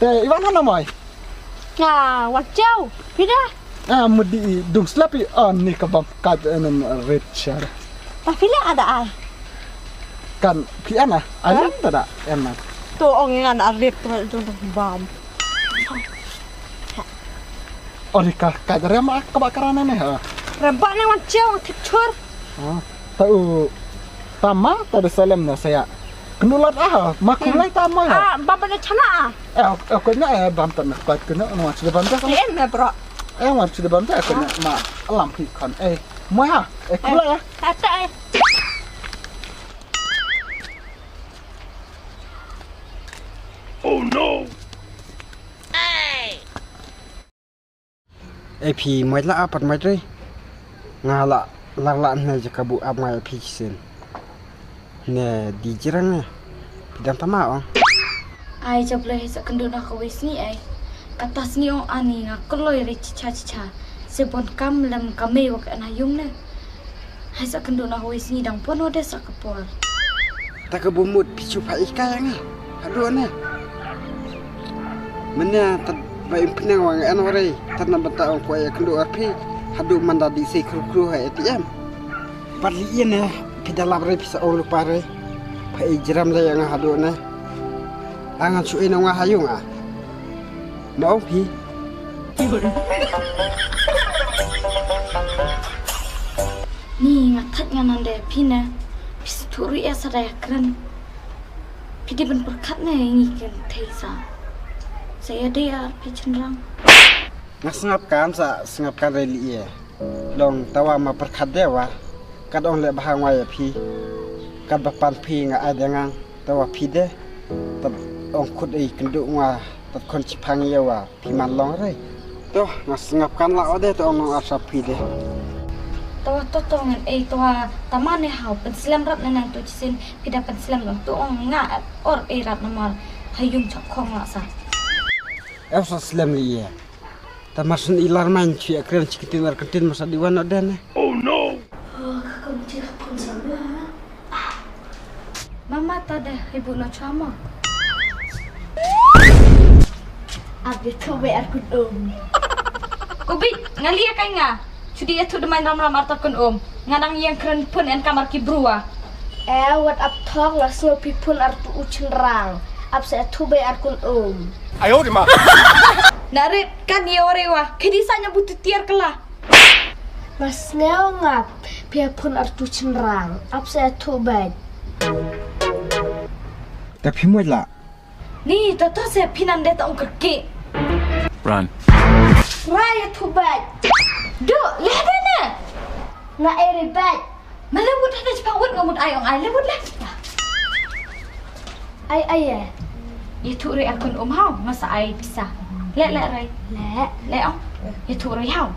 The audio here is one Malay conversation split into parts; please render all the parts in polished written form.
Teh Iwan mana mai? Nah, wajau. Pida. Mudi dung slapi ni kabab kat enem red share. Tapi ada ai. Kan piana ayam tak enak. Tu orang yang ada red tu bam. Orika kadare mak kebakaran ni ha. Rebak ni wajau tipcur. Tahu tama tadi salam na saya. Kenulat makulai tama. Bapa ni cana. Aku nak bam tak nak kuat kena nak sudah bam tak. Em bro. Nak sudah bam tak aku nak mak alam pikan. Moi kulai Tak. Oh no. Pi mai la apat mai tre. Ngala la na jakabu ab mai pi sen. Ne di jirang ne. Pidang tama Ai jobleh sa kendo na kawis ni ai. Katas ni ong ani nga koloi ri cha. Sebon kam lam kame wak na yung ne. Hai sa kendo na kawis ni dang pono de sa kapor. Tak kebumut picu pa ikai nga. Aduh ne. Menya tad bai penang wang an ore. Tad na bata ong ko ya kendo arpi. Hadu manda di se kru hai ATM. Parli ne pidalab re pisa ong lupa re. Pai jeram le yang hadu ne. Angan suin nga hayung Mau pi. Ni ngatat nganan de pina. Pis turi asa da kran. Pidi ben berkat ne ngiken teisa. Saya dia pi cenderang. Ngasngapkan reli ye. Long tawa ma berkat dewa. Kad ong le bahang wa pi. Kad bapan pi nga adangang tawa pi de. Tad ong khut ai kenduk nga tad kon chipang yawa pi man long re. Toh ngasngapkan la ode to ong asa pi de. Tawa totongan tawa tamane hau penslam rap nanang tu cisin pida penslam lo tu ong nga or rap namar hayung chok khong la sa. Elsa slam li ye. Tamasun ilar man chi akren chikitin ar kantin masa diwan odene. Oh no. Kakak cik pun sama. Mama tada ibu no chama. Abi tu biar aku Kobi ngalia kai nga. Cudi itu demain ram artakun nganang yang keren pun en kamar kibrua. What up talk la so pipun artu ucenrang. Ap saya tu biar kun Ayo di ma. Narit kan ya orewa. Kedisanya butuh tiar kelah. Mas ngau ngap pipun artu cenrang. Ap saya tu biar. Tapi moi la. Ni toto saya pinan dia tak ongkaki. Run. Raya tu biar. Duk, lihat na. Na eri biar. Malawud ada cepang wud ngamut ayong ay lawud lah. Ay. Itu ri akun hau masa ay pisah. Le rai. Le ong. Itu ri hau.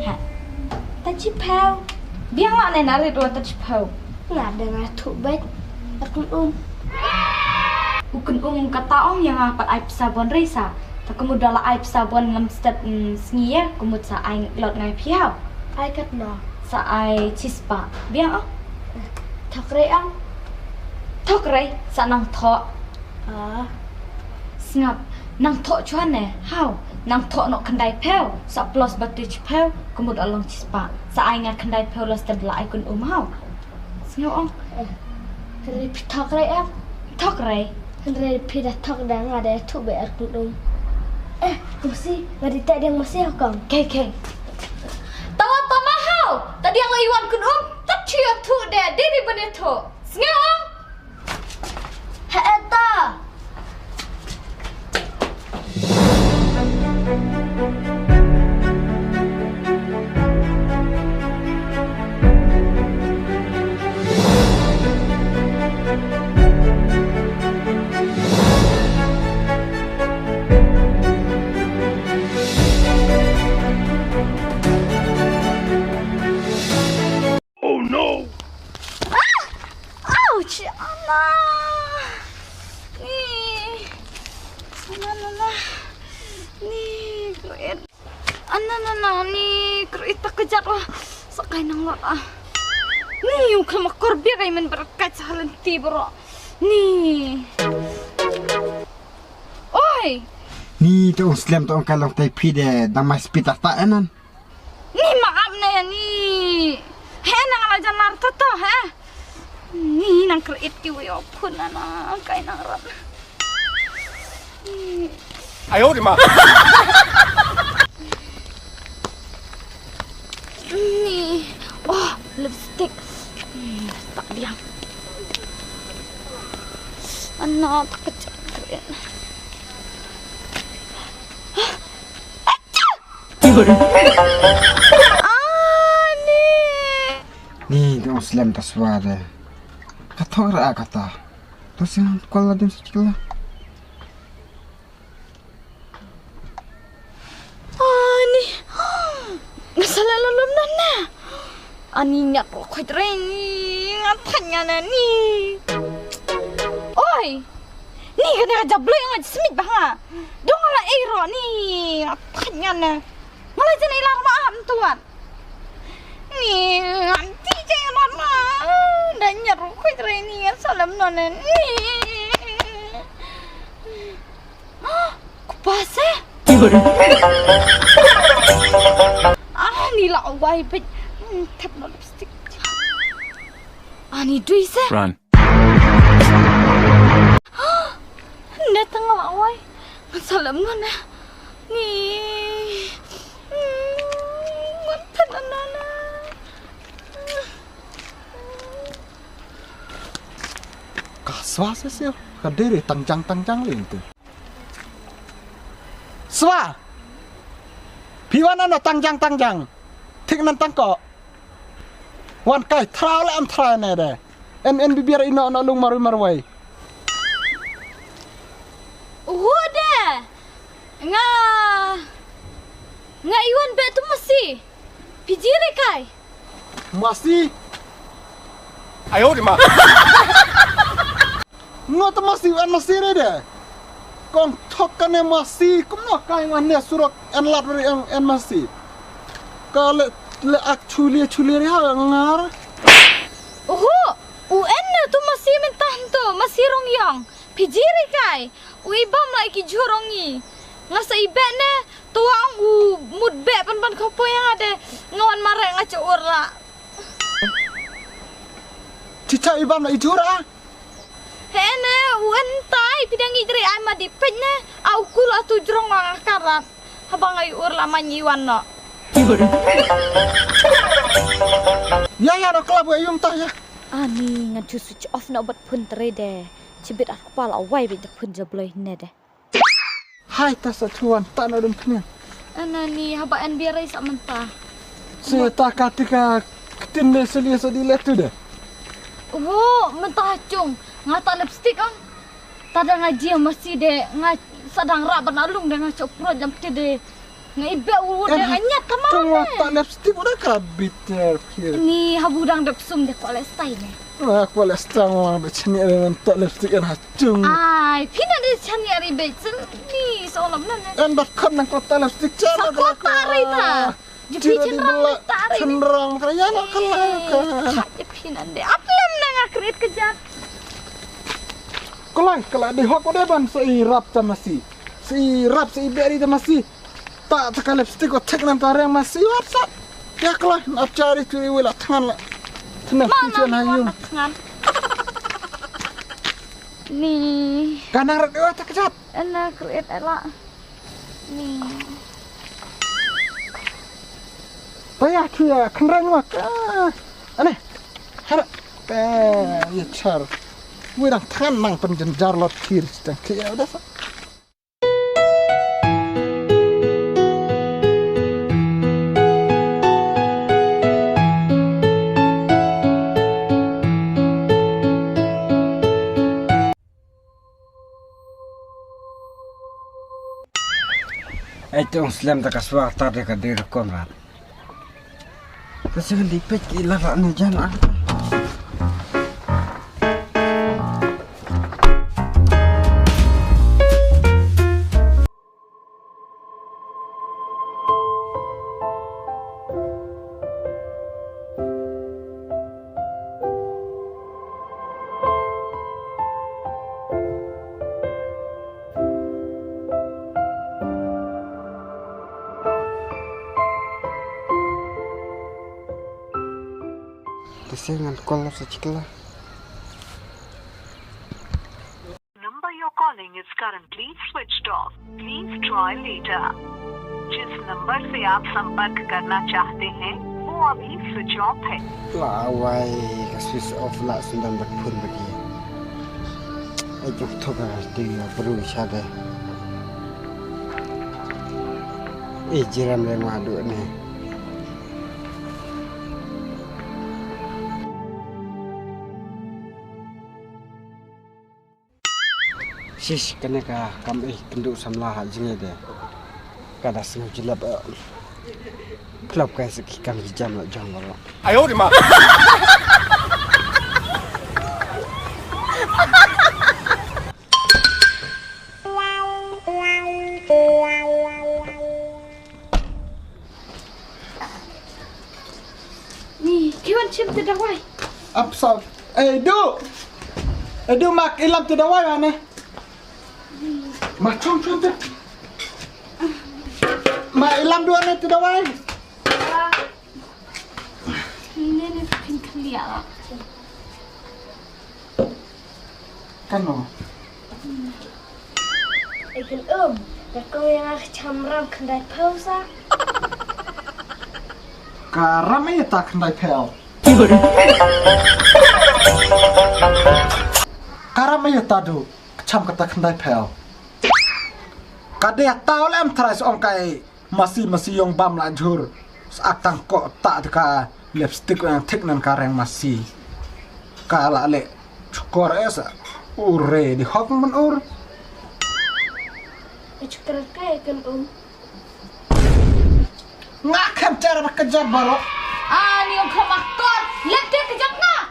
Ha. Tajipau. Biang mak nai nari dua tajipau. Nggak ada nga tu biar. Akun Ukun kata ong yang apat ay pisah bon risa. Tak kemudian lah ay pisah bon ngam stat sengiyah kemud sa ay lot ngai piau. Ay kat no. Sa ay cispa. Biang ong. Thakre ang. Thok rai sa nang thok. Ngap nang thok chuan ne. How? Nang thok nok kandai pel. Sa plus batu chpel kemud along cispa. Sa ay ngat kandai pel los tadla ay kun hau. Ngau ong. Kali thakre ang. Thok rai. Kali pida thak dah ada tu biar kun Mesti ngadi tak dia masih kang. Kay. Tawa mahau. Tadi yang iwan kun tak cia tu deh. Diri bener tu. Ngau ong. Eta. Oh no. Ouch, Anna. Ni, kruit. Anna, ni kruit tak kejat wah. Sakay nang lot Ni yung kemakor biar ay man berkat sa halanti bro. Ni. Oi. Ni tu slam tu kalong tai pi de dang mai spitak tak enan. Ni maaf na ni. He nang ala janar tata he. Ni nang kreat ki yo pun ana kai nang rat. 哎呦我的妈！ Ni. Oh, lipstick. Tak diam. Anak kecil keren. Ni tu slam tak suara. Kata orang kata. Terus yang kalau dia sikit lah. Masalah lalu mana? Ani nyak rokok tren ngatanya na ni. Oi, ni kena aja blue yang semit bah. Dong ala ero ni ngatanya na. Malah jangan ilar maaf tuan. Ni anti jangan maaf. Dan nyak rokok tren ni salam nona ni. Kupase? Ni lah awai bet tap no lipstick. Ani dui se. Run. Datang lah awai. Salam mana? Ni. Mantap nana. Kaswa sesio. Kadere tangjang lin tu. Swa. Piwana no tangjang. Tik nan tangko. Wan kai trau le am trai ne de. En bibir ino no lung marwai. Udah. Nga iwan bet tu masih. Pijire kai. Masih 哎呦我的妈！ ngot masih an masih ne de. Kong thokane masih kumno kai wan ne surok en lat ri en masih. Kalau le actually ha ngar. Oh, UN tu masih mentah tu, masih rong yang. Pijiri kai, uibam lagi jorongi. Ngasa ibet ne, tuang mud be pan kopo yang ada ngawan marek ngaco ora. Cica ibam la ijura. Hene, UN tai pidang idri ai ma dipet ne, au kul atu jrong ngakarat. Habang ai ur lama nyiwan no. Ya no kelab ayum tah ya. Ani ngaju switch off na bat pun trede. Cibit akpal awai bit pun jabloi ne de. Hai tas tuan tak nak dum kena. Anani haba en biarai sak mentah. Saya tak katika ketin le selia sedile tu de. Oh, mentah cung. Ngata lipstick ang. Tada ngaji masih de sadang rak benalung dengan copro jam de. Ngaibe udah nganyat kamar. Cuma tak lipstick udah kabit ya. Ni habudang depsum de kolestai ne. Aku lestang orang becini dengan tak lipstick yang hacung. Ai, pina de chani ari becel ni solam nan. En bakkan nang kota lipstick cara Sakot tari ta. Jupi cenderang tari. Cenderang kaya nak kelak. Pina de aplem nang akrit kejat. Kelak di hok udah ban seirap sama si. Seirap seiberi sama si. Tak tekan lipstick kok tek nang tareng masih WhatsApp. Ya kelak nak cari curi wala tangan lah. Tenang pisan hayung. Ni. Kanang rak dewa tak kejat. Enak kreat elak. Ni. Payah kia kenrang mak. Aneh. Harap. Ya car. Wirang tangan nang penjenjar lot kiri sedang kia udah sa. Itu slam tak kaswa tadi ke diri konrat. Terus yang dipet ilah raknya jangan. Tesengan call seciklah. Number you're calling is currently switched off. Please try later. जिस नंबर से आप संपर्क करना चाहते हैं वो अभी switch off है. Lawai switch off lah sendan berpun bagi. Ayo coba dia perlu siapa. Jiran yang madu ni. Shish kena ka kami kenduk samlah jinge deh. Kada sengaja jelap. Kelab kai sekikan jam lah jang balok. 哎呦我的妈！ Ni, kiwan cim tu dah wai. Absal. Du mak ilam tu dawai mana? Mak cong tu. Mak ilam dua ni tu dawai. Ni ni pin kelia lah. Kan no. Ikan dah kau yang camram kendai pausa. Karam ini tak kendai pel. Karam ini tadu cam kata kendai pel. Kadeh tahu lem teras orang kai masih yang bam lajur. Seakan kok tak deka lipstick yang tik nan kareng masih. Kala le cukor esa ure di hok men ur. Cukar kai ikan Ngakam cara bekerja balok. Ah, ni orang kemakot. Lihat dia kejap nak.